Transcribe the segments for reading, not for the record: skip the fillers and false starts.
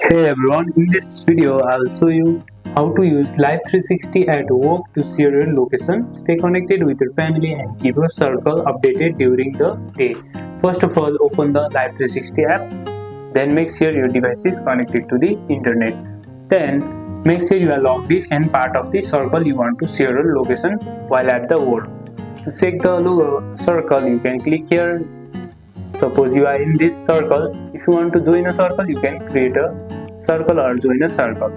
Hey everyone, in this video I'll show you how to use Life360 at work to share your location, stay connected with your family and keep your circle updated during the day. First of all, open the Life360 app, then make sure your device is connected to the internet. Then make sure you are logged in and part of the circle you want to share your location while at the work. To check the circle, you can click here. Suppose you are in this circle. If you want to join a circle, you can create a circle or join a circle,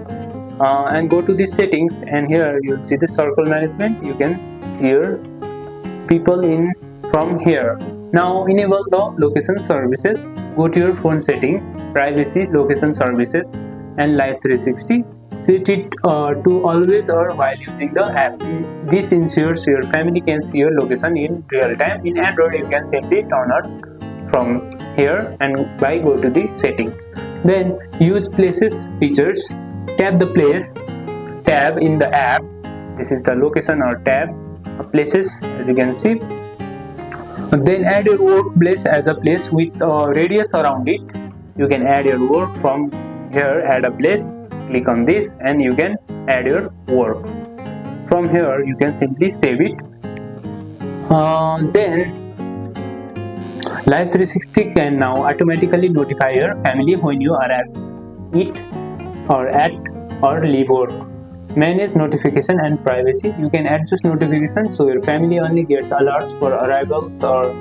and go to the settings, and here you'll see the circle management. You can see your people in from here. Now enable the location services. Go to your phone settings, privacy, location services and Life360. Set it to always or while using the app. This ensures your family can see your location in real time. In Android, you can simply turn on from here and by go to the settings. Then use places features. Tap the place tab in the app. This is the location or tab places, as you can see. Then add your workplace as a place with a radius around it. You can add your work from here. Add a place, click on this and you can add your work. From here you can simply save it. Then Life360 can now automatically notify your family when you are at it or leave work. Manage notification and privacy. You can adjust notifications so your family only gets alerts for arrivals or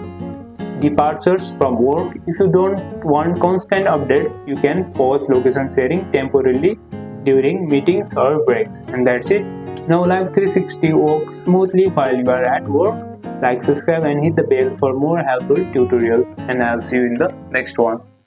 departures from work. If you don't want constant updates, you can pause location sharing temporarily during meetings or breaks. And that's it. Now Life360 works smoothly while you are at work. Like, subscribe and hit the bell for more helpful tutorials, and I'll see you in the next one.